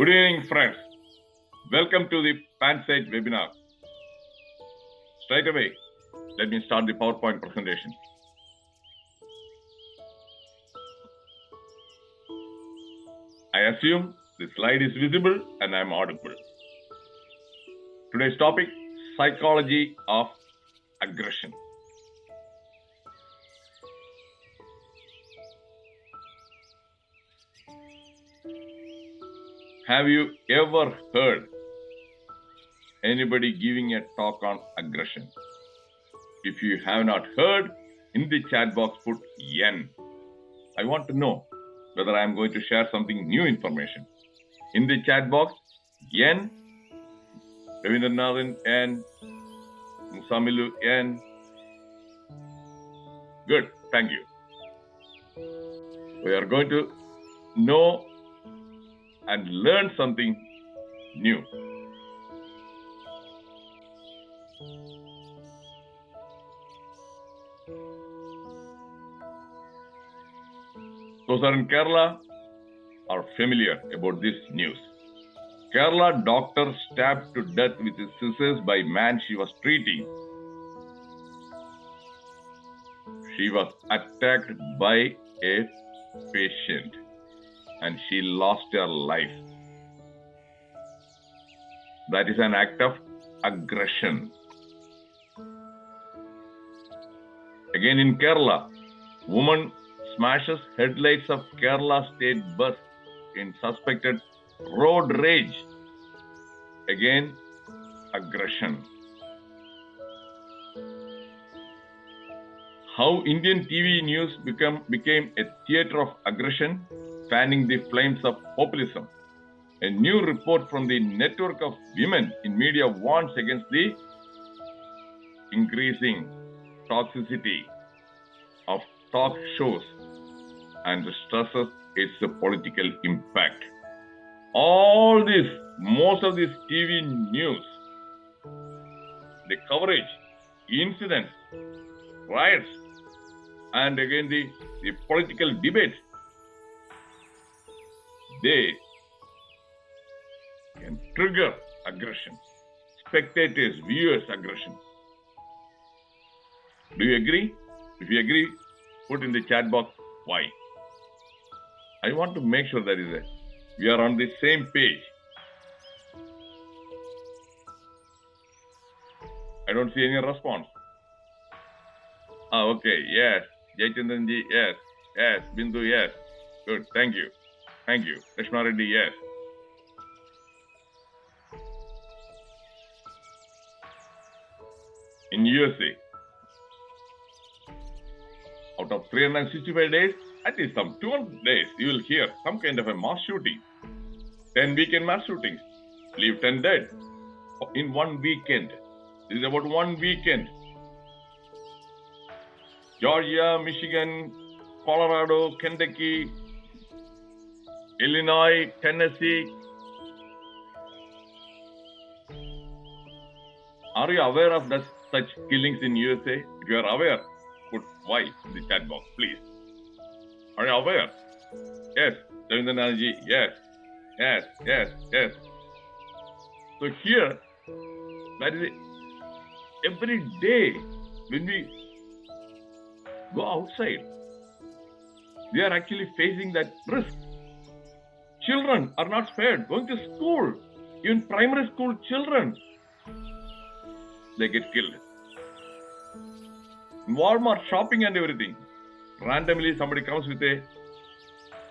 Good evening, friends. Welcome to the PANSIGHT webinar. Straight away, let me start the PowerPoint presentation. I assume the slide is visible and I am audible. Today's topic, psychology of aggression. Have you ever heard anybody giving a talk on aggression? If you have not heard, in the chat box put N. I want to know whether I am going to share something new information. In the chat box, N, Ravindranath N, Musamilu N. Good, thank you. We are going to know and learn something new. Those who are in Kerala are familiar about this news. Kerala doctor stabbed to death with his scissors by man she was treating. She was attacked by a patient and she lost her life. That is an act of aggression. Again in Kerala, woman smashes headlights of Kerala state bus in suspected road rage. Again, aggression. How Indian TV news became a theater of aggression, fanning the flames of populism. A new report from the network of women in media warns against the increasing toxicity of talk shows and stresses its political impact. All this, most of this TV news, the coverage, incidents, riots, and again the political debates, they can trigger aggression. Spectators, viewers, aggression. Do you agree? If you agree, put in the chat box why. I want to make sure that we are on the same page. I don't see any response. Okay, yes. Jaychandranji, yes. Yes. Bindu, yes. Good, thank you. Thank you. Krishna Reddy, yes. In USA, out of 365 days, at least some 12 days, you will hear some kind of a mass shooting. 10 weekend mass shootings. Leave 10 dead in one weekend. This is about one weekend. Georgia, Michigan, Colorado, Kentucky, Illinois, Tennessee. Are you aware of such killings in USA? If you are aware, put Y in the chat box, please. Are you aware? Yes. Ravindranathji, yes. Yes, yes, yes. So here, that is every day when we go outside, we are actually facing that risk. Children are not spared. Going to school, even primary school children, they get killed. In Walmart, shopping and everything. Randomly, somebody comes with a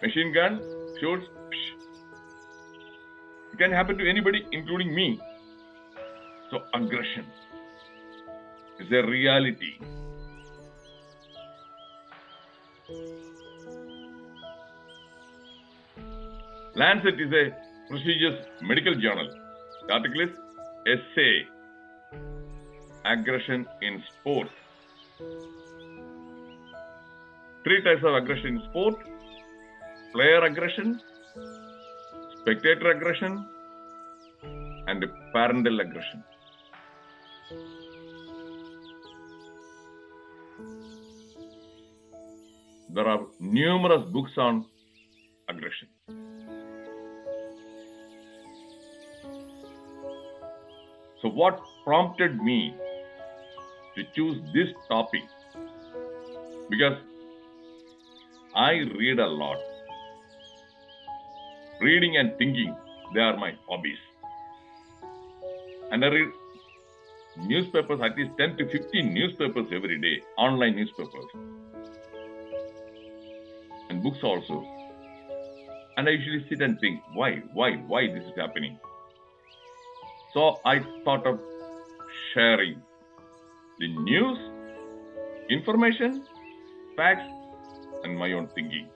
machine gun, shoots. It can happen to anybody, including me. So, aggression is a reality. Lancet is a prestigious medical journal. The article is Essay, Aggression in Sport. 3 types of aggression in sport: player aggression, spectator aggression, and parental aggression. There are numerous books on aggression. So what prompted me to choose this topic? Because I read a lot. Reading and thinking, they are my hobbies. And I read newspapers, at least 10 to 15 newspapers every day, online newspapers. And books also. And I usually sit and think, why this is happening? So I thought of sharing the news, information, facts, and my own thinking.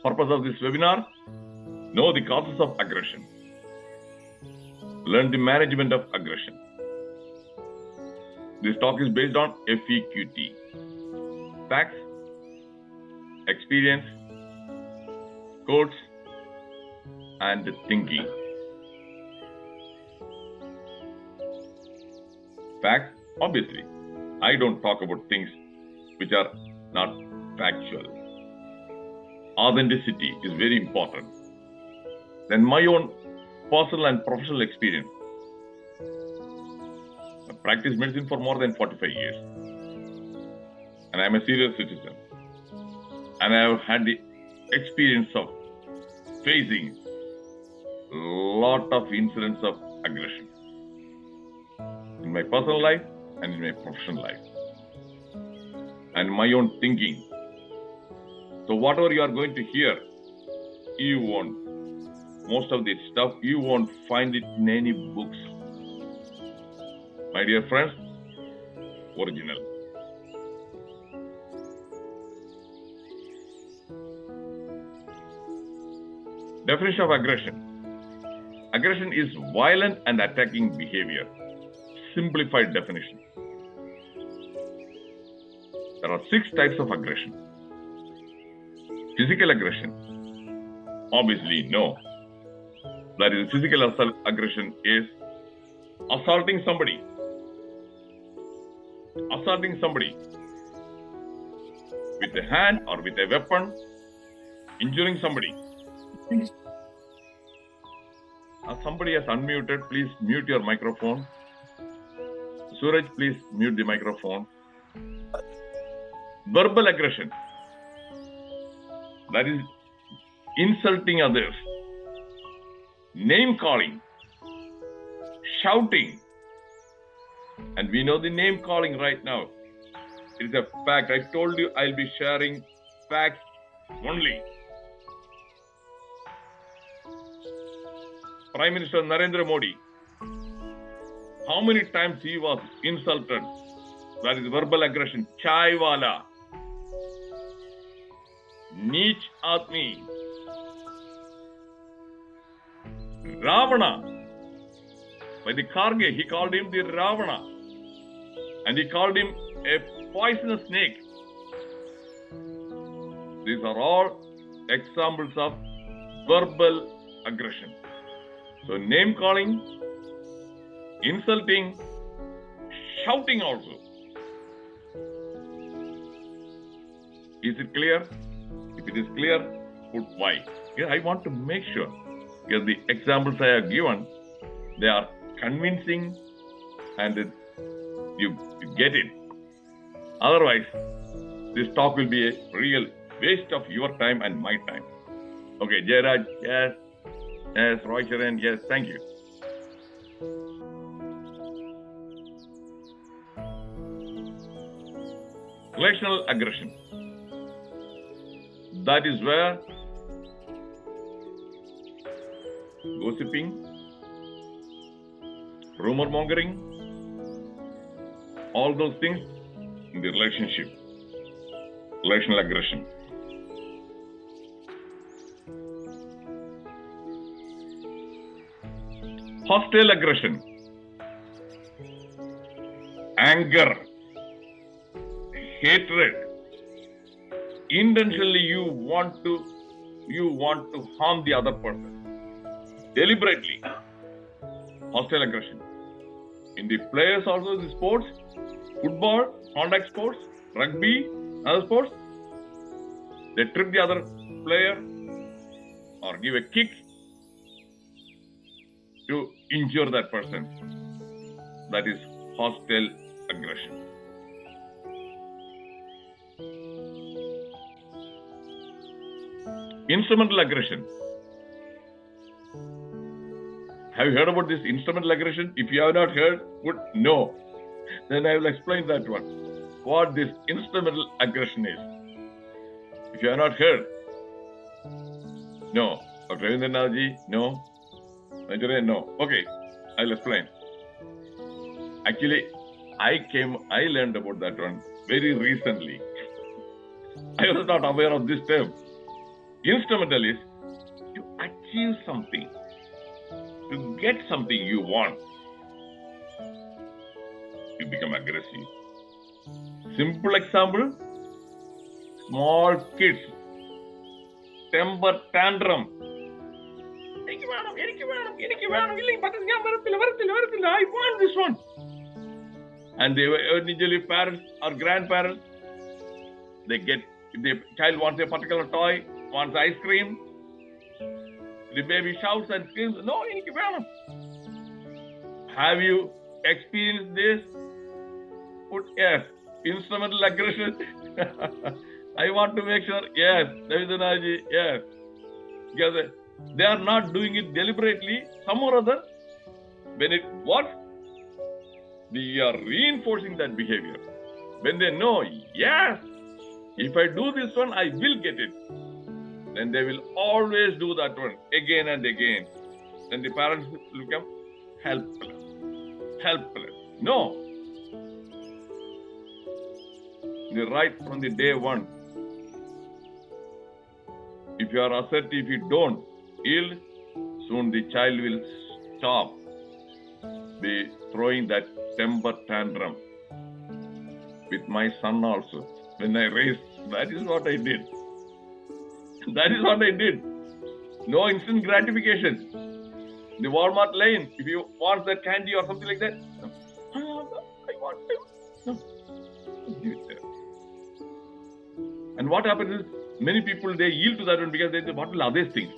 Purpose of this webinar: know the causes of aggression. Learn the management of aggression. This talk is based on FEQT. Facts, experience, quotes, and thinking. Facts, obviously, I don't talk about things which are not factual. Authenticity is very important. Then my own personal and professional experience. I practiced medicine for more than 45 years. And I'm a serious citizen. And I have had the experience of facing a lot of incidents of aggression in my personal life and in my professional life, and my own thinking. So whatever you are going to hear, you won't. Most of this stuff, you won't find it in any books. My dear friends, original. Definition of aggression. Aggression is violent and attacking behavior. Simplified definition. There are 6 types of aggression. Physical aggression. Obviously, no. That is, physical aggression is assaulting somebody. Assaulting somebody with a hand or with a weapon, injuring somebody. Somebody has unmuted. Please mute your microphone. Suraj, please mute the microphone. Verbal aggression. That is insulting others. Name calling. Shouting. And we know the name calling right now. It is a fact. I told you I'll be sharing facts only. Prime Minister Narendra Modi, how many times he was insulted? That is verbal aggression. Chai wala. Neech aadmi. Ravana. By the Karge, he called him the Ravana. And he called him a poisonous snake. These are all examples of verbal aggression. So name calling, insulting, shouting also. Is it clear? If it is clear, put why. Here I want to make sure, because the examples I have given, they are convincing and you get it. Otherwise, this talk will be a real waste of your time and my time. Okay, Jairaj, yes. Yes, Roy Charan, yes, thank you. Relational aggression. That is where gossiping, rumor mongering, all those things in the relationship. Relational aggression. Hostile aggression, anger, hatred. Intentionally, you want to harm the other person. Deliberately. Hostile aggression. In the players also, the sports, football, contact sports, rugby, other sports, they trip the other player, or give a kick to injure that person. That is hostile aggression. Instrumental aggression. Have you heard about this instrumental aggression? If you have not heard, would know. Then I will explain that one. What this instrumental aggression is. If you have not heard, no. Dr. Ravindranathji, no. Majore, no. Okay, I'll explain. Actually, I learned about that one very recently. I was not aware of this term. Instrumental is to achieve something, to get something you want. You become aggressive. Simple example, small kids, temper tantrum. I want this one. And they were initially parents or grandparents. They get, if the child wants a particular toy, wants ice cream, the baby shouts and screams, no, have you experienced this? Put yes. Instrumental aggression. I want to make sure, yes, Ravindranathji, yes. Because they are not doing it deliberately, some or other. When it works, we are reinforcing that behavior. When they know, yes, if I do this one, I will get it. Then they will always do that one again and again. Then the parents will become helpless. Helpless. No. Right from the day one. If you are assertive, if you don't yield, soon the child will stop be throwing that temper tantrum. With my son also, when I raised, that is what I did. That is what I did. No instant gratification. The Walmart lane, if you want that candy or something like that, no. I want to. No. Give it there. And what happens is, many people, they yield to that one because they say, what will others think?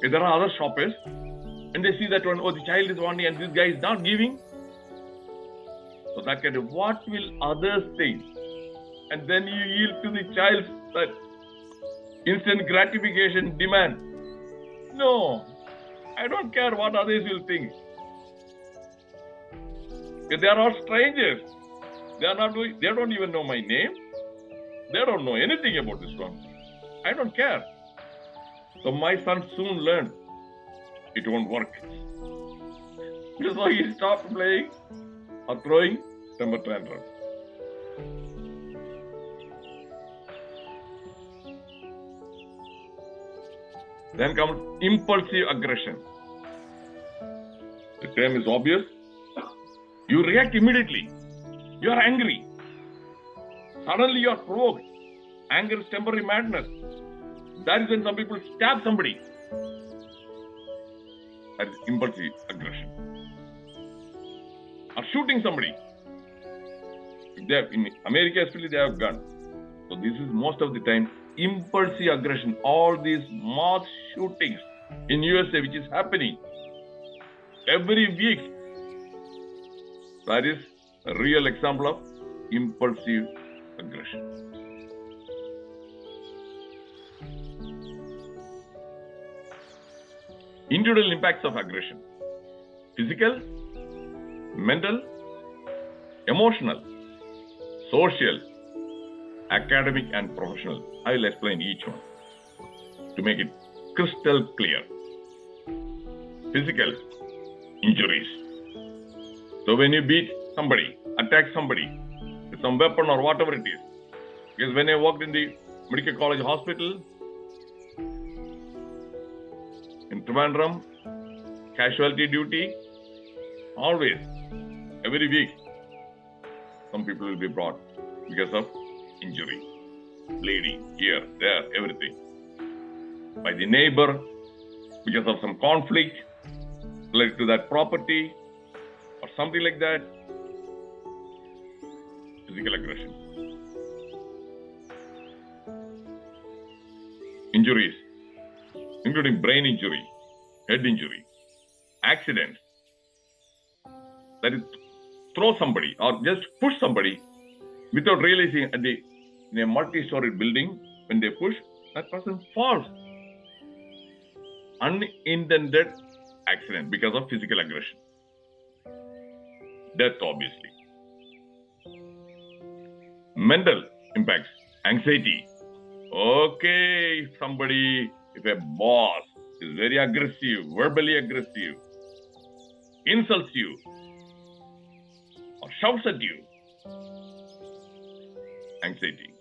If there are other shoppers, and they see that one, oh, the child is wanting and this guy is not giving. So that kind of, what will others think? And then you yield to the child's that instant gratification demand. No, I don't care what others will think. If they are all strangers. They are not doing, they don't even know my name. They don't know anything about this one. I don't care. So my son soon learned it won't work. So he stopped playing or throwing temper tantrum. Then comes impulsive aggression. The term is obvious. You react immediately. You are angry. Suddenly you are provoked. Anger is temporary madness. That is when some people stab somebody. That is impulsive aggression. Or shooting somebody. If they have, in America especially, they have guns. So this is most of the time impulsive aggression. All these mass shootings in USA which is happening every week. That is a real example of impulsive aggression. Individual impacts of aggression: physical, mental, emotional, social, academic, and professional. I will explain each one to make it crystal clear. Physical, injuries. So when you beat somebody, attack somebody with some weapon or whatever it is. Because when I worked in the medical college hospital in Trivandrum, casualty duty, always, every week, some people will be brought because of injury, bleeding, here, there, everything. By the neighbor, because of some conflict related to that property, or something like that. Physical aggression. Injuries. including brain injury, head injury, accidents. That is, throw somebody or just push somebody without realizing in a multi-story building, when they push, that person falls. Unintended accident because of physical aggression. Death, obviously. Mental impacts, anxiety. Okay, if a boss is very aggressive, verbally aggressive, insults you, or shouts at you, anxiety.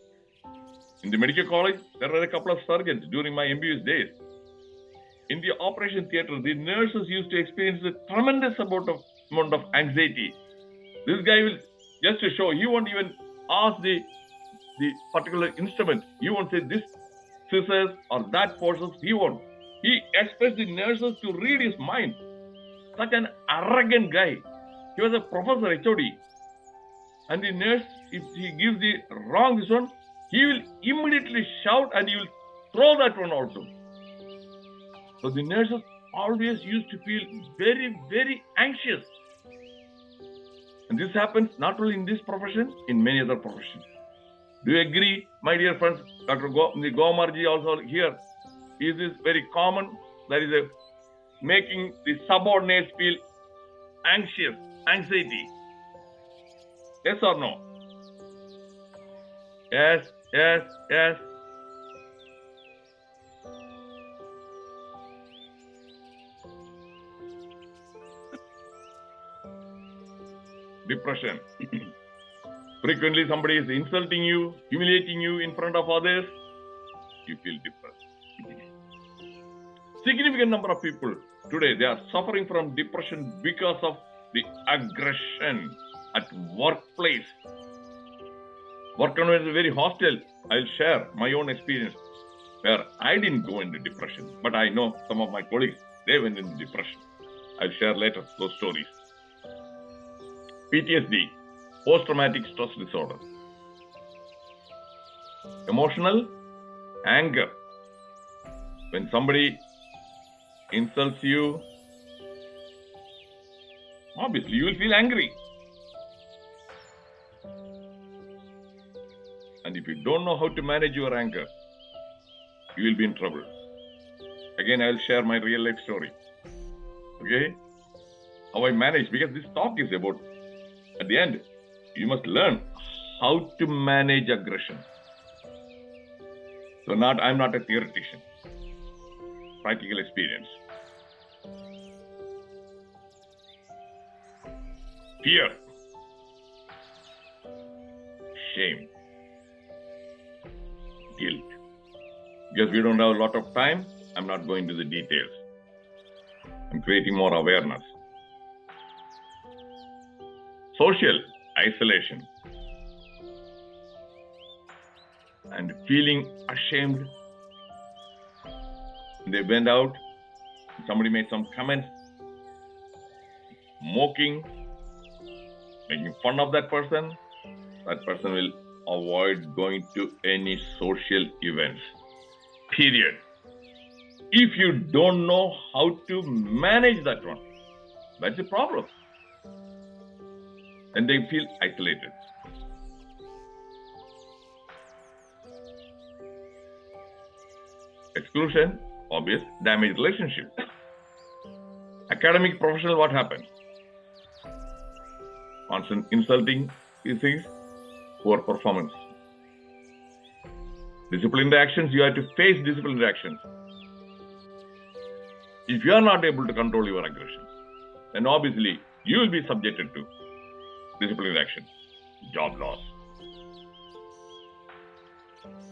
In the medical college, there are a couple of surgeons during my MBS days. In the operation theater, the nurses used to experience a tremendous amount of anxiety. This guy will, just to show, he won't even ask the particular instrument. He won't say this scissors or that forces. He won't. He expects the nurses to read his mind. Such an arrogant guy. He was a professor, HOD. And the nurse, if he gives the wrong this one, he will immediately shout and he will throw that one also. So the nurses always used to feel very, very anxious. And this happens not only in this profession, in many other professions. Do you agree, my dear friends? Dr. Gomarji also here. Is this very common? That is making the subordinates feel anxious, anxiety. Yes or no? Yes, yes, yes. Depression. Frequently somebody is insulting you, humiliating you in front of others, you feel depressed. Significant number of people today, they are suffering from depression because of the aggression at workplace. Work environment is very hostile. I'll share my own experience where I didn't go into depression, but I know some of my colleagues, they went into depression. I'll share later those stories. PTSD, post-traumatic stress disorder. Emotional anger. When somebody insults you, obviously you will feel angry. And if you don't know how to manage your anger, you will be in trouble. Again, I will share my real life story. Okay? How I manage, because this talk is about, at the end, you must learn how to manage aggression. So I'm not a theoretician. Practical experience. Fear. Shame. Guilt. Because we don't have a lot of time, I'm not going to the details. I'm creating more awareness. Social isolation. And feeling ashamed. They went out, somebody made some comments, mocking, making fun of that person will avoid going to any social events. Period. If you don't know how to manage that one, that's a problem. And they feel isolated. Exclusion, obvious, damaged relationship. Academic, professional, what happens? Constant insulting these things, poor performance. Disciplinary actions, you have to face disciplinary actions. If you are not able to control your aggression, then obviously you will be subjected to disciplinary action, job loss.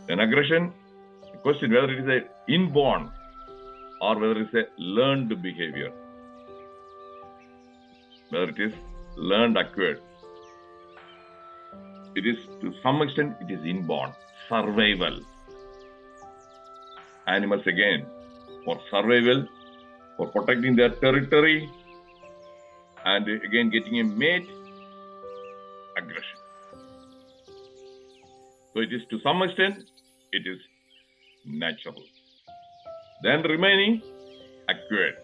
Then aggression, the question whether it is an inborn or whether it is a learned behavior. Whether it is learned, acquired. It is, to some extent, it is inborn. Survival. Animals, again, for survival, for protecting their territory, and again getting a mate, aggression. So it is, to some extent, it is natural. then remaining acquired.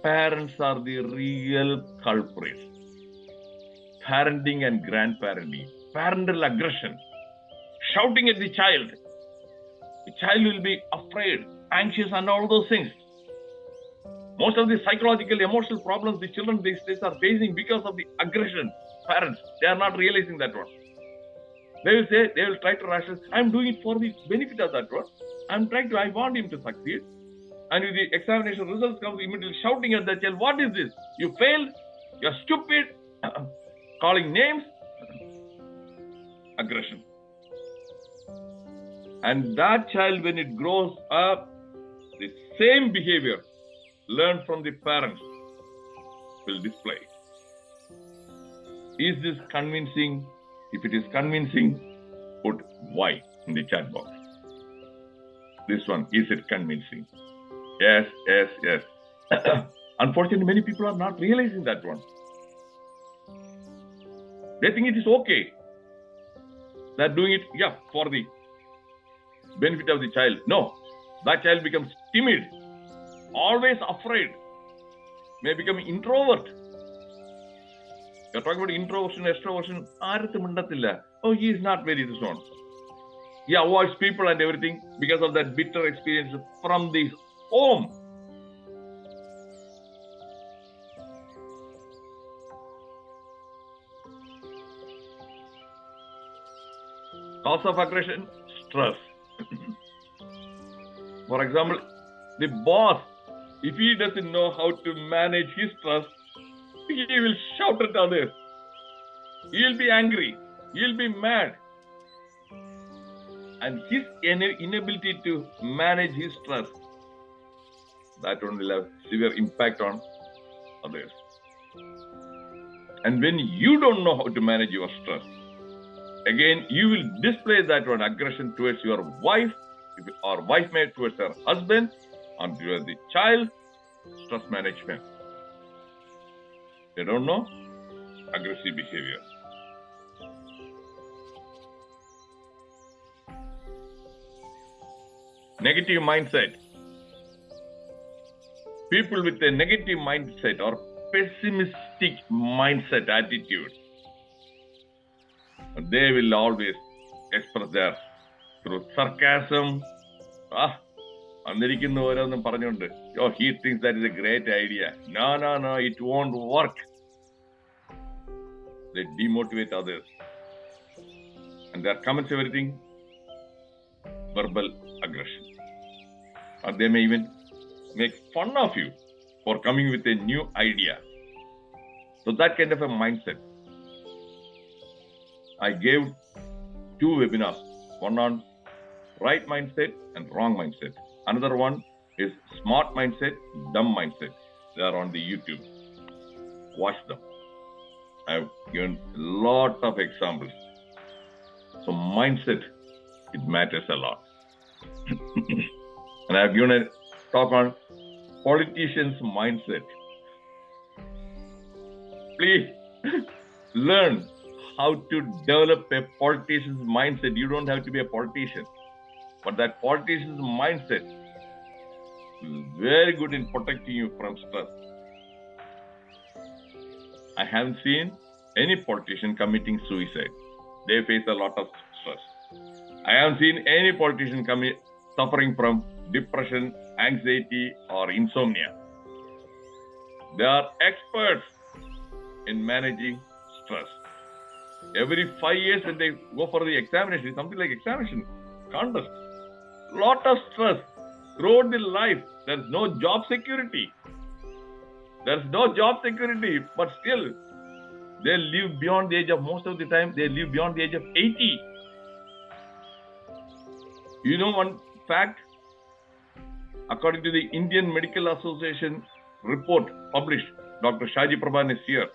Parents are the real culprits. Parenting and grandparenting, parental aggression, shouting at the child. The child will be afraid, anxious, and all those things. Most of the psychological, emotional problems the children these days are facing because of the aggression. Parents, they are not realizing that one. They will say, they will try to rationalize, I'm doing it for the benefit of that one. I want him to succeed. And if the examination results comes, immediately shouting at the child, what is this? You failed, you're stupid, calling names, aggression. And that child, when it grows up, the same behavior learned from the parents will display. Is this convincing? If it is convincing, put Y in the chat box. This one, is it convincing? Yes, yes, yes. Unfortunately, many people are not realizing that one. They think it is okay. They're doing it, for the benefit of the child. No, that child becomes timid, always afraid, may become introvert. You're talking about introversion, extroversion. Oh, he is not very this one. He avoids people and everything because of that bitter experience from the home. Cause of aggression, stress. For example, the boss, if he doesn't know how to manage his stress, he will shout at others. He will be angry. He will be mad. And his inability to manage his stress, that one will have severe impact on others. And when you don't know how to manage your stress, again, you will display that one aggression towards your wife, or wife may towards her husband, and towards the child, stress management. They don't know, aggressive behavior. Negative mindset. People with a negative mindset or pessimistic mindset attitude, they will always express their through sarcasm. Oh, he thinks that is a great idea. No, it won't work. They demotivate others. And their comments, everything, verbal aggression. Or they may even make fun of you for coming with a new idea. So that kind of a mindset. I gave 2 webinars, one on right mindset and wrong mindset. Another one is smart mindset, dumb mindset. They are on the YouTube. Watch them. I've given a lot of examples. So mindset, it matters a lot. And I've given a talk on politicians' mindset. Please learn how to develop a politician's mindset. You don't have to be a politician, but that politician's mindset is very good in protecting you from stress. I haven't seen any politician committing suicide. They face a lot of stress. I haven't seen any politician suffering from depression, anxiety, or insomnia. They are experts in managing stress. Every 5 years when they go for the examination, something like examination contest, lot of stress throughout the life. There's no job security. There's no job security, but still they live beyond the age of, most of the time they live beyond the age of 80. You know one fact? According to the Indian Medical Association report published, Dr. Shaji Prabhan is here.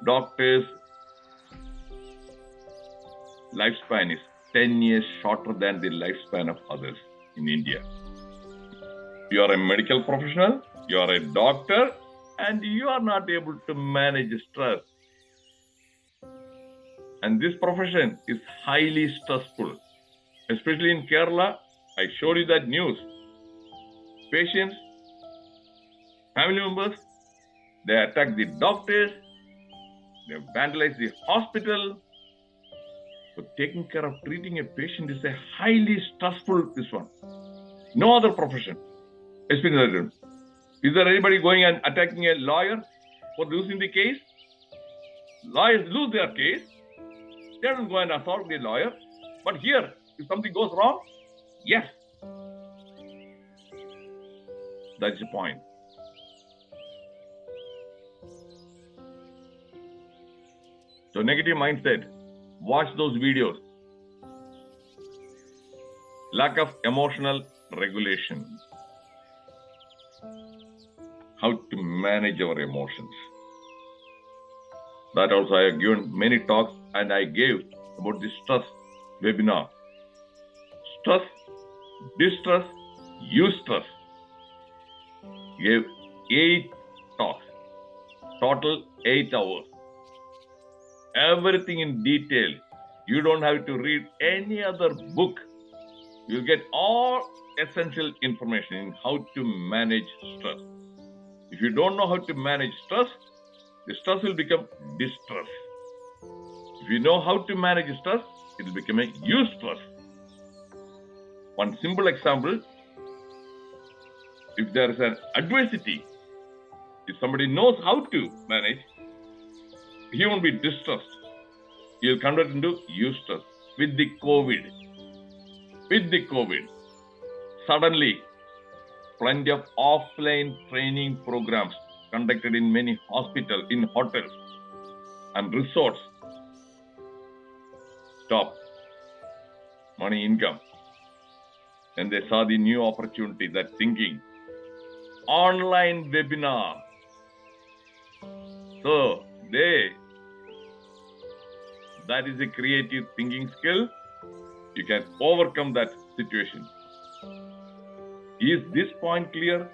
Doctors' lifespan is 10 years shorter than the lifespan of others in India. You are a medical professional, you are a doctor, and you are not able to manage stress. And this profession is highly stressful. Especially in Kerala, I showed you that news. Patients, family members, they attack the doctors, they vandalize the hospital. So taking care of treating a patient is a highly stressful this one. No other profession. Especially, is there anybody going and attacking a lawyer for losing the case? Lawyers lose their case. They don't go and assault the lawyer. But here, if something goes wrong, yes. That's the point. So negative mindset, watch those videos. Lack of emotional regulation. How to manage our emotions. That also I have given many talks and I gave about the stress webinar. Stress, distress, eustress. Gave 8 talks. Total 8 hours. Everything in detail. You don't have to read any other book. You'll get all essential information in how to manage stress. If you don't know how to manage stress, the stress will become distress. If you know how to manage stress, it will become a eustress. One simple example, if there is an adversity, if somebody knows how to manage, he won't be distressed. He will convert into eustress. With the COVID, suddenly, plenty of offline training programs conducted in many hospitals, in hotels and resorts. Stop. Money, income. And they saw the new opportunity, that thinking. Online webinar. So, that is a creative thinking skill. You can overcome that situation. Is this point clear?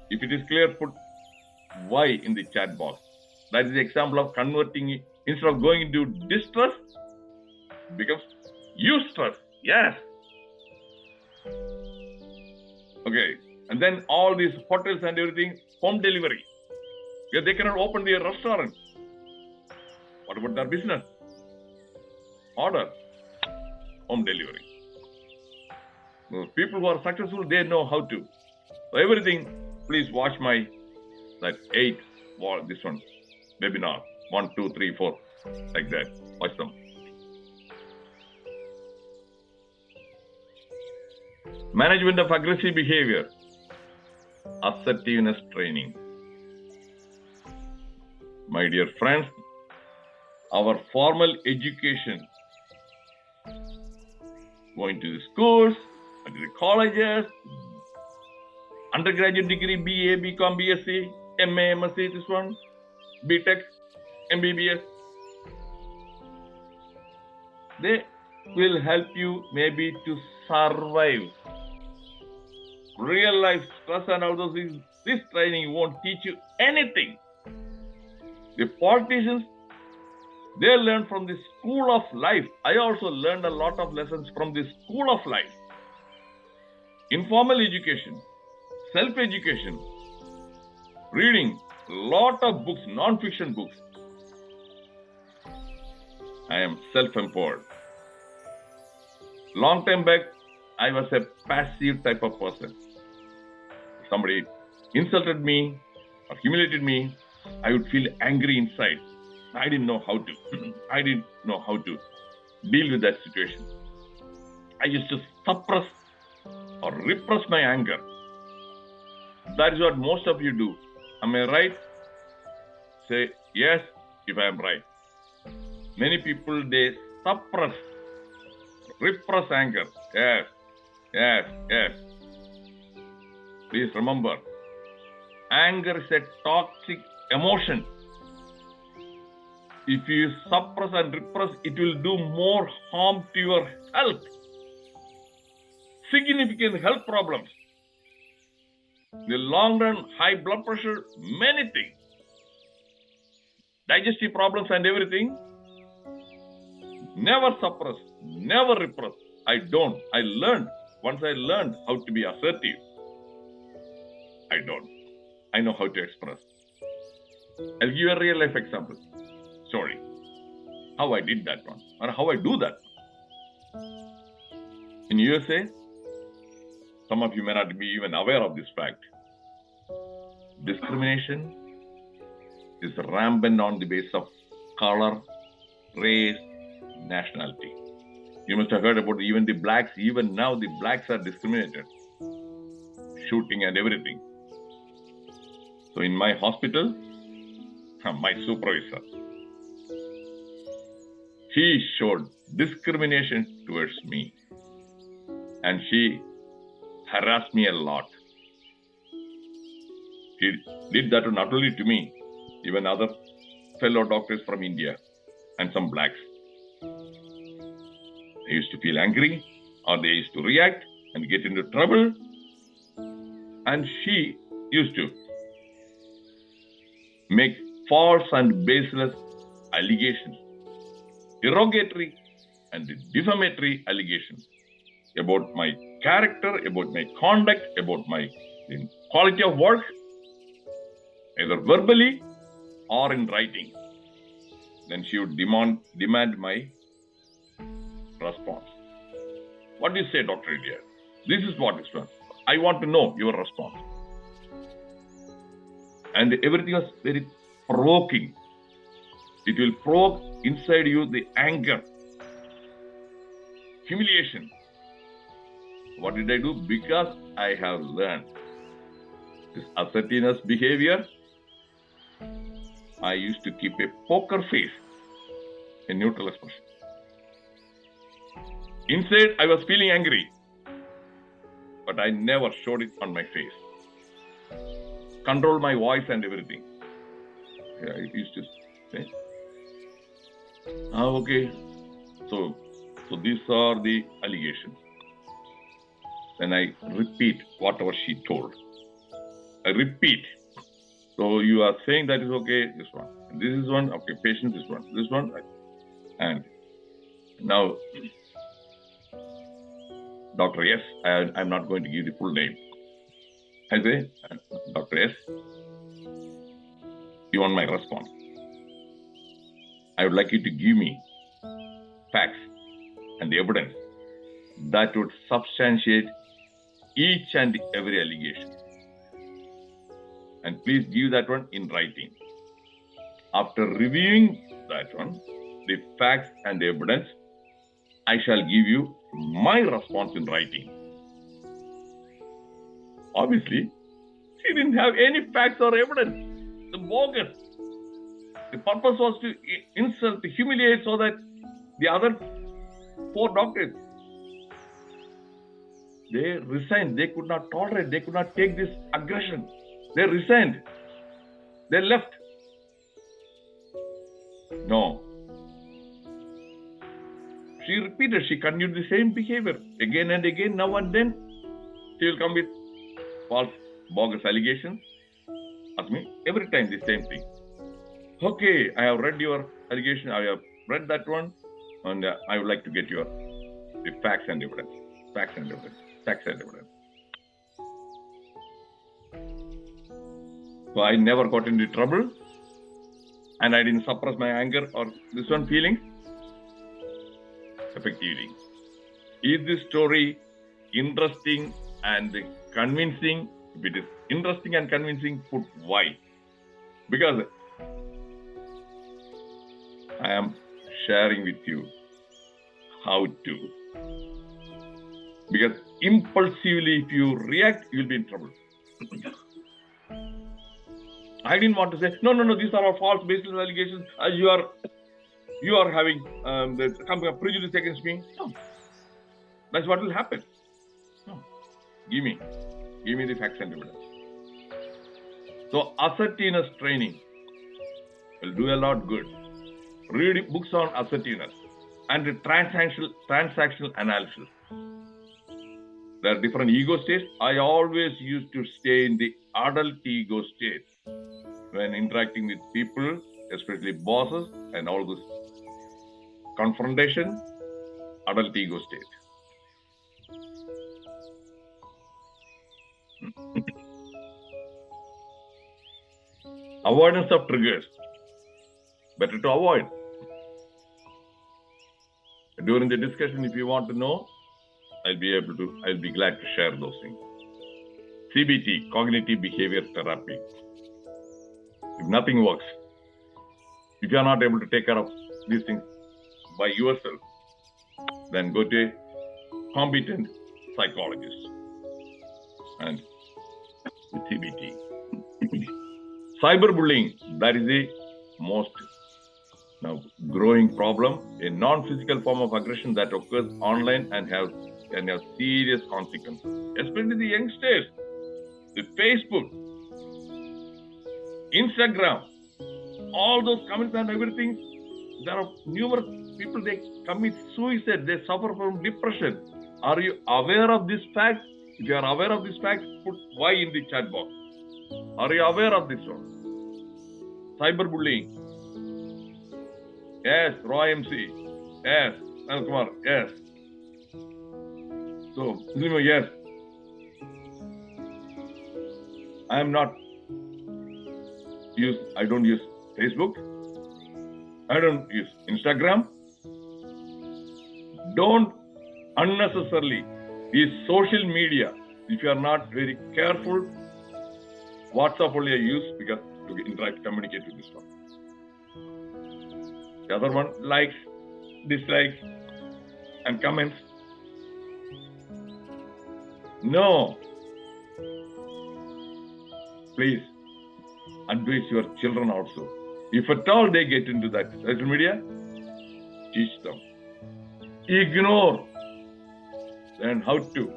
If it is clear, put Y in the chat box. That is the example of converting, instead of going into distress, it becomes eustress. Yes. Okay. And then all these hotels and everything, home delivery. Because they cannot open their restaurant. What about their business? Order. Home delivery. People who are successful, they know how to. So everything, please watch my that 8 this one webinar 1, 2, 3, 4 like that. Watch them. Management of aggressive behavior, assertiveness training. My dear friends, our formal education, going to the schools, to the colleges, undergraduate degree, BA, BCom, BSc, MA, MSc, this one, BTech, MBBS. They will help you maybe to survive. Real life stress and all those things, this training won't teach you anything. The politicians, they learn from the school of life. I also learned a lot of lessons from the school of life. Informal education, self-education, reading a lot of books, non-fiction books. I am self-empowered. Long time back, I was a passive type of person. If somebody insulted me or humiliated me, I would feel angry inside. I didn't know how to. I didn't know how to deal with that situation. I used to suppress or repress my anger. That is what most of you do. Am I right? Say yes if I am right. Many people, they suppress, repress anger. Yes, yes, yes. Please remember, anger is a toxic emotion. If you suppress and repress, it will do more harm to your health. Significant health problems. In the long run, high blood pressure, many things. Digestive problems and everything. Never suppress, never repress. I don't. I learned. Once I learned how to be assertive, I don't. I know how to express. I'll give you a real life example. Story. How I did that one, or how I do that. In USA, some of you may not be even aware of this fact. Discrimination is rampant on the basis of color, race, nationality. You must have heard about even the blacks. Even now, the blacks are discriminated. Shooting and everything. So in my hospital, my supervisor, she showed discrimination towards me. And she harassed me a lot. She did that not only to me, even other fellow doctors from India and some blacks. They used to feel angry, or they used to react and get into trouble. And she used to make false and baseless allegations, derogatory and defamatory allegations about my character, about my conduct, about my quality of work, either verbally or in writing. Then she would demand my response. What do you say, Dr. Reddiar? This is what is done. I want to know your response. And everything was very provoking. It will provoke inside you the anger, humiliation. What did I do? Because I have learned this assertiveness behavior, I used to keep a poker face, a neutral expression. Inside, I was feeling angry, but I never showed it on my face. Control my voice and everything. Yeah, I used to say, okay, so these are the allegations. Then I repeat whatever she told. I repeat. So you are saying that is okay, this one. And this is one, okay, patient, this one. And now, Dr. S, I'm not going to give the full name. I say, Dr. S, you want my response. I would like you to give me facts and the evidence that would substantiate each and every allegation. And please give that one in writing. After reviewing that one, the facts and the evidence, I shall give you my response in writing. Obviously, she didn't have any facts or evidence. The bogus. The purpose was to insult, to humiliate, so that the other 4 doctors, they resigned. They could not tolerate. They could not take this aggression. They resigned. They left. No. She repeated. She continued the same behavior again and again. Now and then, she will come with false, bogus allegations. Ask me every time the same thing. Okay, I have read your allegation. I have read that one, and I would like to get the facts and evidence. Facts and evidence. Facts and evidence. So I never got into trouble, and I didn't suppress my anger or this one feelings effectively. Is this story interesting and convincing? If it is interesting and convincing, put why. Because I am sharing with you how to. Because impulsively, if you react, you'll be in trouble. I didn't want to say, no, these are all false, baseless allegations. You are having the prejudice against me. No. That's what will happen. No. Give me the facts and evidence. So assertiveness training will do a lot good. Read books on assertiveness and transactional analysis. There are different ego states. I always used to stay in the adult ego state when interacting with people, especially bosses and all those confrontation, adult ego state. Avoidance of triggers. Better to avoid. During the discussion, if you want to know, I'll be glad to share those things. CBT, cognitive behavior therapy. If nothing works, if you are not able to take care of these things by yourself, then go to a competent psychologist and with CBT. Cyberbullying, that is the most now growing problem, a non-physical form of aggression that occurs online and can have serious consequences, especially the youngsters. The Facebook, Instagram, all those comments and everything, there are numerous people, they commit suicide, they suffer from depression. Are you aware of this fact? If you are aware of this fact, put Y in the chat box. Are you aware of this one? Cyberbullying. Yes, Roy MC. Yes, Kumar. Yes. So, yes. I don't use Facebook. I don't use Instagram. Don't unnecessarily use social media. If you are not very careful, WhatsApp only I use because to interact, communicate with this one. The other one, likes, dislikes, and comments. No. Please advise your children also. If at all they get into that social media, teach them. Ignore. Then how to?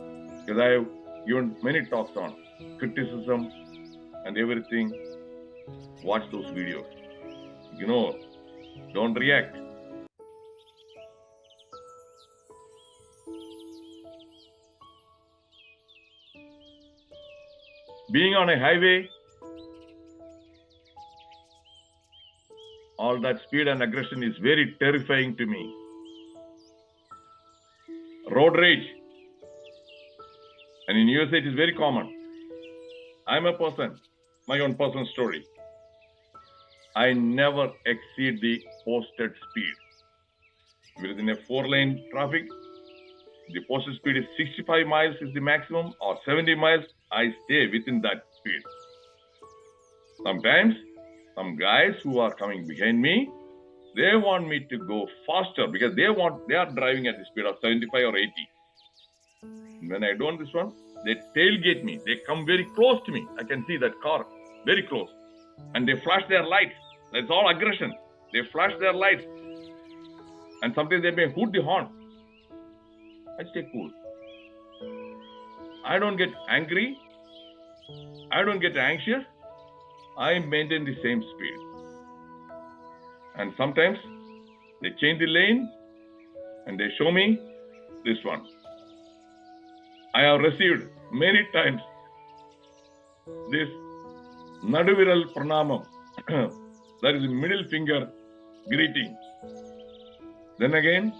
Because I have given many talks on criticism and everything. Watch those videos. Ignore. Don't react. Being on a highway, all that speed and aggression is very terrifying to me. Road rage. And in USA it is very common. I'm a person, my own personal story. I never exceed the posted speed. If it is in a 4-lane traffic, the posted speed is 65 miles is the maximum or 70 miles, I stay within that speed. Sometimes, some guys who are coming behind me, they want me to go faster because they are driving at the speed of 75 or 80. When I don't this one, they tailgate me. They come very close to me. I can see that car very close. And they flash their lights. That's all aggression. They flash their lights. And sometimes they may hoot the horn. I stay cool. I don't get angry. I don't get anxious. I maintain the same speed. And sometimes they change the lane and they show me this one. I have received many times this Naduviral Pranamam. That is the middle finger greeting. Then again,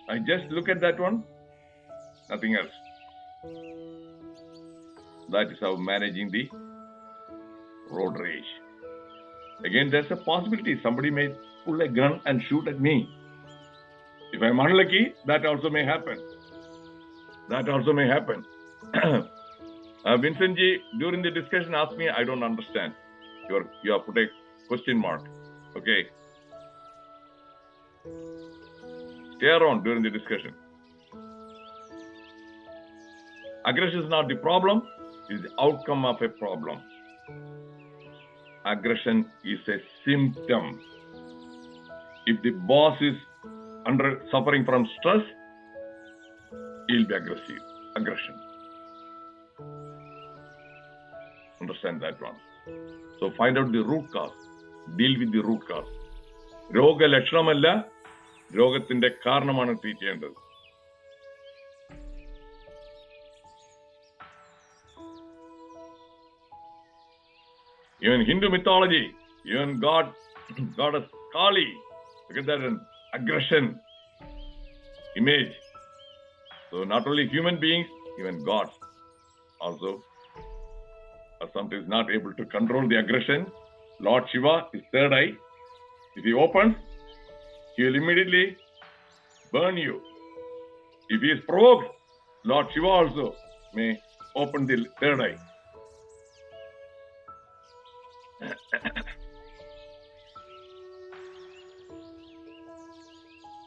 I just look at that one, nothing else. That is how managing the road rage. Again, there's a possibility somebody may pull a gun and shoot at me. If I'm unlucky, that also may happen. That also may happen. Vincent ji, during the discussion, asked me, I don't understand. You have put a question mark. Okay. Stay around during the discussion. Aggression is not the problem, it is the outcome of a problem. Aggression is a symptom. If the boss is suffering from stress, he'll be aggressive. Aggression. Understand that one. So find out the root cause. Deal with the root cause. Roga Lakshanamalla, Rogathinte Karanamanu treat cheyendadu. Even Hindu mythology, even goddess Kali, look at that, and aggression image. So not only human beings, even gods also are sometimes not able to control the aggression. Lord Shiva, his third eye, if he opens, he will immediately burn you. If he is provoked, Lord Shiva also may open the third eye.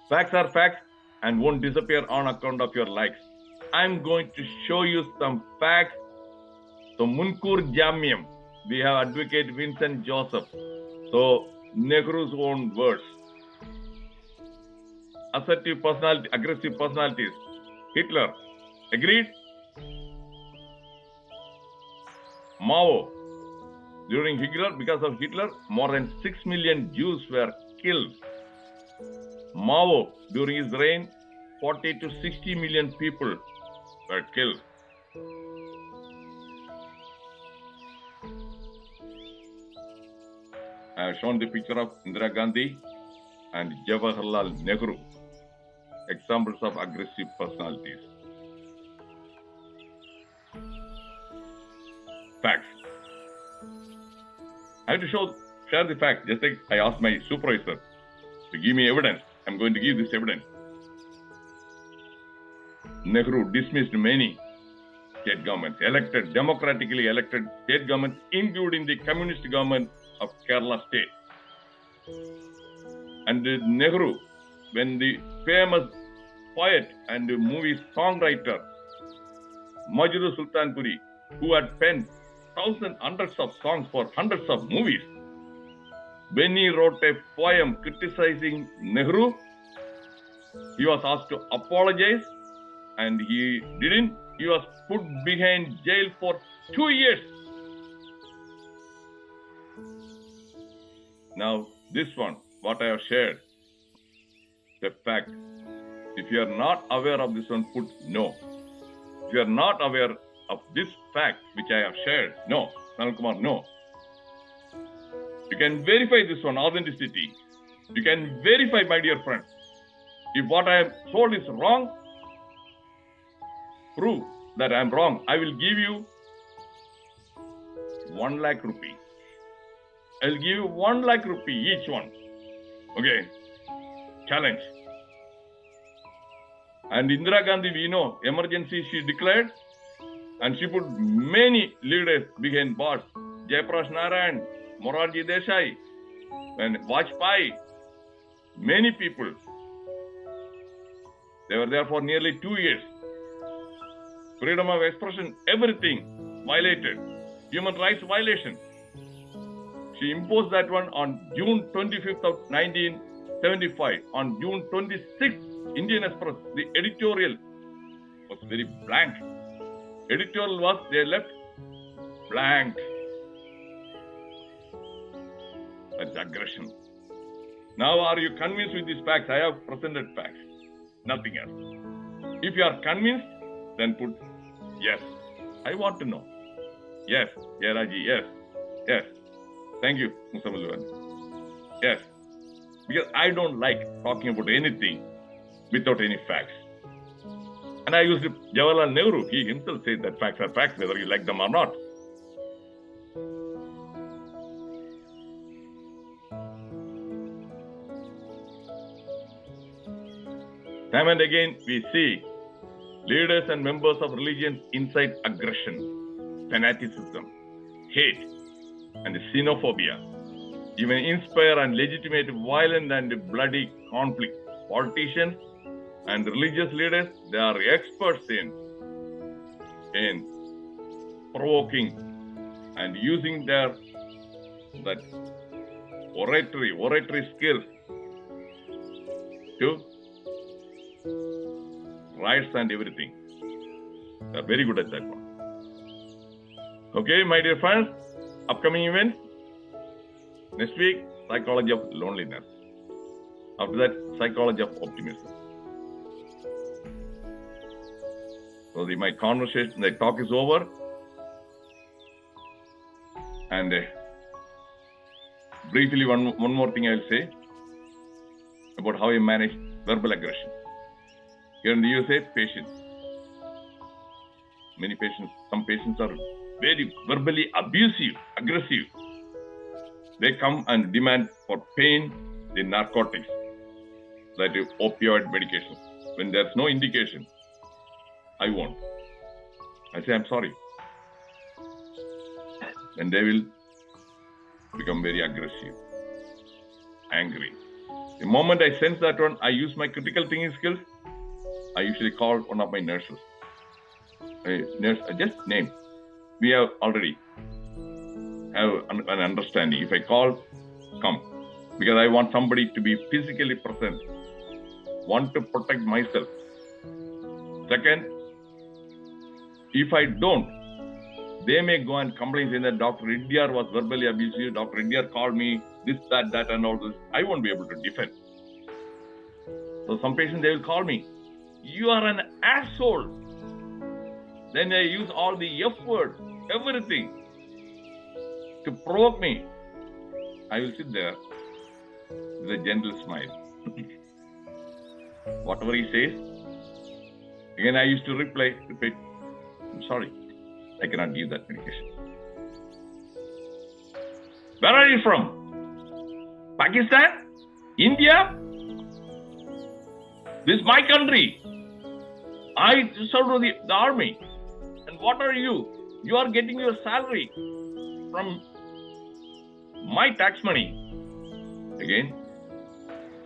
Facts are facts and won't disappear on account of your likes. I'm going to show you some facts. So, Munkur Jamyam, we have Advocate Vincent Joseph. So, Nehru's own words. Assertive personality, aggressive personalities. Hitler, agreed? Mao, during Hitler, because of Hitler, more than 6 million Jews were killed. Mao, during his reign, 40 to 60 million people were killed. I have shown the picture of Indira Gandhi and Jawaharlal Nehru, examples of aggressive personalities. Facts. I have to share the facts, just like I asked my supervisor to give me evidence. I'm going to give this evidence. Nehru dismissed many state governments, democratically elected state governments, including the communist government of Kerala state. And Nehru, when the famous poet and movie songwriter Majid Sultanpuri, who had penned hundreds of songs for hundreds of movies, when he wrote a poem criticizing Nehru, he was asked to apologize and he didn't. He was put behind jail for 2 years. Now, this one, what I have shared, the fact. If you are not aware of this one, put no. If you are not aware of this fact which I have shared, no. Sanal Kumar, no. You can verify this one, authenticity. You can verify, my dear friend. If what I have told is wrong, prove that I am wrong. I will give you 1 lakh rupee. I will give you 1 lakh rupee each one. Okay. Challenge. And Indira Gandhi, we know, emergency she declared, and she put many leaders behind bars. Jayaprakash Narayan, Morarji Desai, and Vajpayee, many people. They were there for nearly 2 years. Freedom of expression, everything violated. Human rights violation. She imposed that one on June 25th of 1975. On June 26th, Indian Express, the editorial was very blank. Editorial was, they left blank. That's aggression. Now, are you convinced with these facts? I have presented facts. Nothing else. If you are convinced, then put yes. I want to know. Yes, Yaraji, yes, yes. Thank you, Musamuluan. Yes. Because I don't like talking about anything without any facts. And I used Jawaharlal Nehru. He himself said that facts are facts, whether you like them or not. Time and again, we see leaders and members of religions incite aggression, fanaticism, hate, and xenophobia, even inspire and legitimate violent and bloody conflict. Politicians and religious leaders, they are experts in provoking and using their oratory skills to riots and everything. They are very good at that one. Okay, my dear friends, upcoming events. Next week, psychology of loneliness. After that, psychology of optimism. So my conversation, the talk is over. And briefly, one more thing I will say. about how I manage verbal aggression. Here in the USA, patients. Many patients, some patients are very verbally abusive, aggressive. They come and demand for pain, the narcotics, that is opioid medication. When there's no indication, I won't. I say, I'm sorry. And they will become very aggressive, angry. The moment I sense that one, I use my critical thinking skills. I usually call one of my nurses. Nurse, just name. We have already have an understanding. If I call, come. Because I want somebody to be physically present. Want to protect myself. Second, if I don't, they may go and complain saying that Dr. Reddiar was verbally abusive, Dr. Reddiar called me, this, that, and all this. I won't be able to defend. So some patients, they will call me, you are an asshole. Then they use all the F word, everything, to provoke me. I will sit there with a gentle smile. Whatever he says, again I used to repeat, I'm sorry, I cannot give that medication. Where are you from? Pakistan? India? This is my country. I served with the army. And what are you? You are getting your salary from my tax money. Again,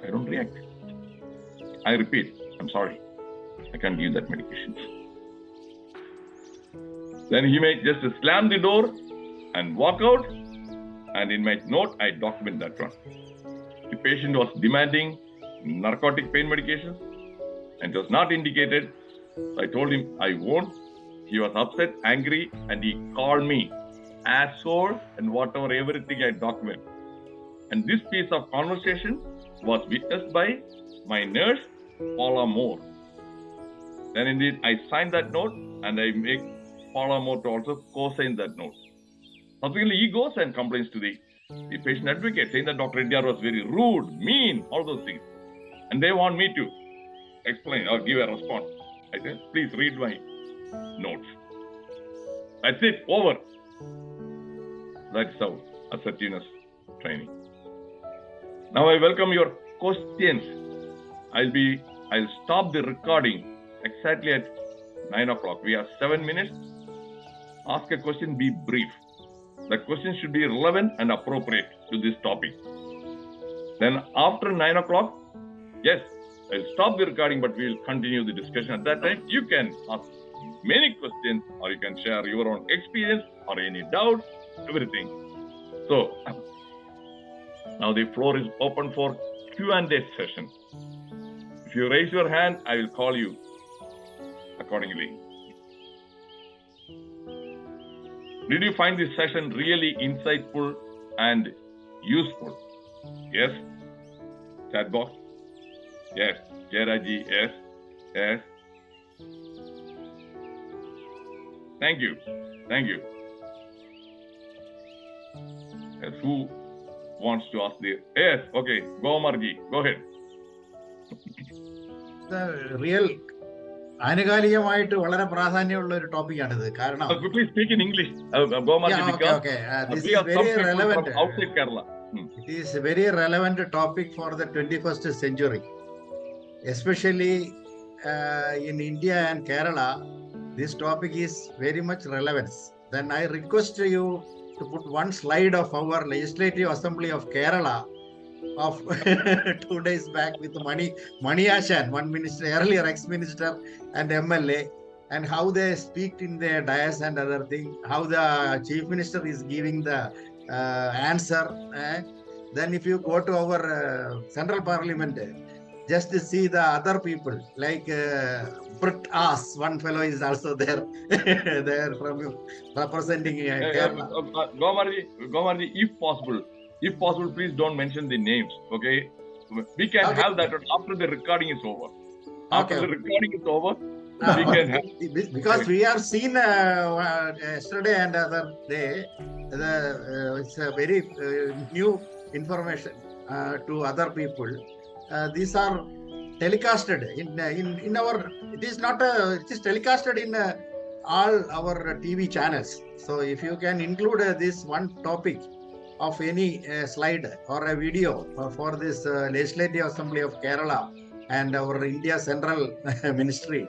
I don't react. I repeat, I'm sorry. I can't give that medication. Then he may just slam the door and walk out. And in my note, I document that one. The patient was demanding narcotic pain medication and it was not indicated. So I told him I won't. He was upset, angry, and he called me asshole and whatever, everything I document. And this piece of conversation was witnessed by my nurse, Paula Moore. Then indeed, I signed that note and I make Paula Moore to also co-sign that note. Subsequently, he goes and complains to the patient advocate, saying that Dr. Reddiar was very rude, mean, all those things. And they want me to explain or give a response. I said, please read my notes. That's it, over. That's how assertiveness training. Now I welcome your questions. I'll stop the recording exactly at 9 o'clock. We have 7 minutes. Ask a question, be brief. The question should be relevant and appropriate to this topic. Then after 9 o'clock, yes, I'll stop the recording, but we'll continue the discussion. At that time, you can ask many questions or you can share your own experience or any doubt, everything. So, now the floor is open for Q&A session. If you raise your hand, I will call you accordingly. Did you find this session really insightful and useful? Yes. Chat box? Yes. Jeraji, yes. Yes. Thank you. Thank you. Yes, who wants to ask this? Yes, okay. Go Marji, go ahead. The real ആനുകാലികമായിട്ട് വളരെ പ്രാധാന്യമുള്ള ഒരു ടോപ്പിക്കാണിത്. കാരണം please speak in English. Go Marji, because this is very relevant. Outside Kerala. It is a very relevant topic for the 21st century, especially in India and Kerala. This topic is very much relevant. Then I request you to put one slide of our Legislative Assembly of Kerala of 2 days back with Mani Ashan, one minister, earlier ex-minister and MLA, and how they speak in their dais and other thing, how the chief minister is giving the answer. Then if you go to our central parliament, just to see the other people like Brit As, one fellow is also there, there from representing Kerala. Go Marji, if possible, please don't mention the names, okay? We can have that after the recording is over. After the recording is over, we can have... Because we have seen yesterday and other day, it's a very new information to other people. these are telecasted in our. It is not it is telecasted in all our TV channels. So if you can include this one topic of any slide or a video for this Legislative Assembly of Kerala and our India Central Ministry,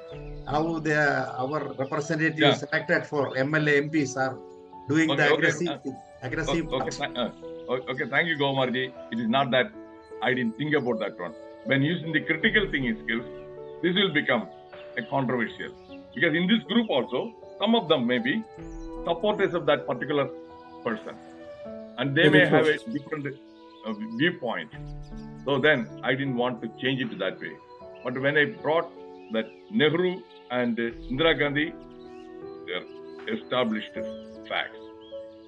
how our representatives selected for MLA MPs are doing the aggressive Okay, thank you, Gomarji. It is not that I didn't think about that one. When using the critical thinking skills, this will become a controversial. Because in this group also, some of them may be supporters of that particular person. And they may have a different viewpoint. So then I didn't want to change it that way. But when I brought that Nehru and Indira Gandhi, they are established facts.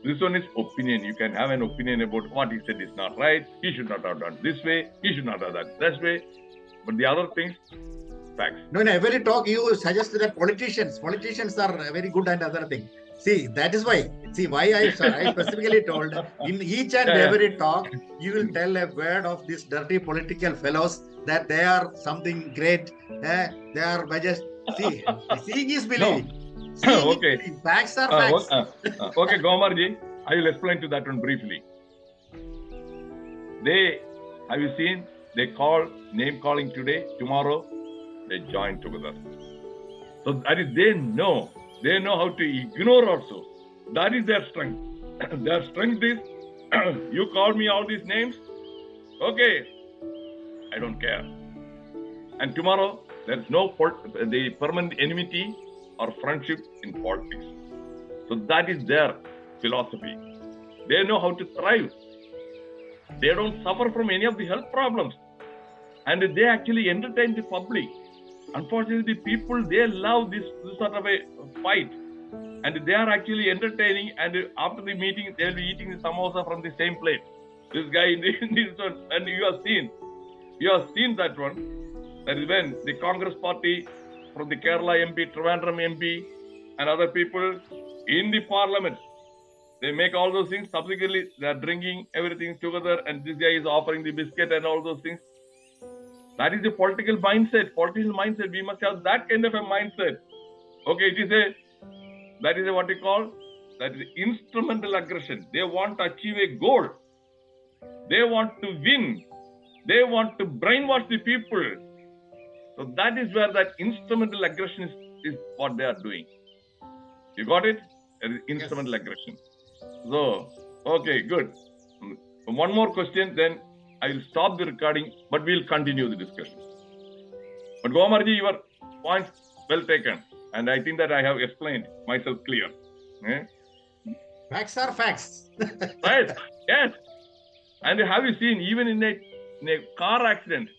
This one is opinion. You can have an opinion about what he said is not right. He should not have done this way. He should not have done that way. But the other things, facts. No, in every talk you suggest that politicians are very good and other thing. See, that is why. See, why I specifically told in each and every talk, you will tell a word of these dirty political fellows that they are something great. They are just see, seeing is believing. Okay. Facts are facts. Okay, Gomarji, I will explain to that one briefly. Have you seen, they call name calling today, tomorrow, they join together. So that is, they know how to ignore also. That is their strength. Their strength is, you call me all these names, okay, I don't care. And tomorrow, there's no the permanent enmity or friendship in politics. So that is their philosophy. They know how to thrive. They don't suffer from any of the health problems. And they actually entertain the public. Unfortunately, the people, they love this sort of a fight. And they are actually entertaining, and after the meeting, they'll be eating the samosa from the same plate. This guy in this one, and you have seen that one. That is when the Congress party from the Kerala MP, Trivandrum MP, and other people in the parliament, they make all those things. Subsequently, they are drinking everything together, and this guy is offering the biscuit and all those things. That is the political mindset. Political mindset. We must have that kind of a mindset. Okay, that is what we call, that is instrumental aggression. They want to achieve a goal. They want to win. They want to brainwash the people. So that is where that instrumental aggression is what they are doing. You got it? That is instrumental aggression. So, okay, good. One more question, then I will stop the recording, but we will continue the discussion. But Gomarji, your points well taken. And I think that I have explained myself clear. Facts are facts. Right? Yes. And have you seen, even in a car accident,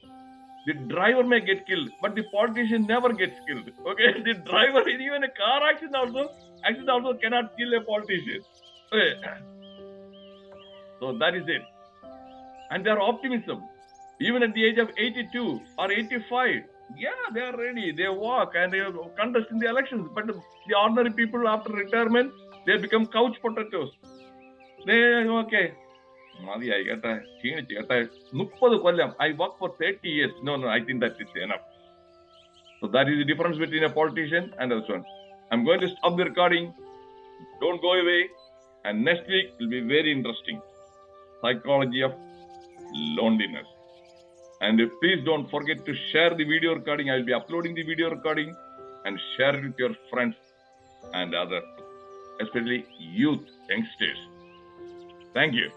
the driver may get killed, but the politician never gets killed. Okay? The driver, in even a car accident also cannot kill a politician. Okay. So that is it. And their optimism, even at the age of 82 or 85, yeah, they are ready. They walk and they contest in the elections. But the ordinary people after retirement, they become couch potatoes. Okay. I work for 30 years. No, I think that is enough. So that is the difference between a politician and this one. I'm going to stop the recording. Don't go away. And next week will be very interesting. Psychology of loneliness. And please don't forget to share the video recording. I will be uploading the video recording and share it with your friends and others, especially youth, youngsters. Thank you.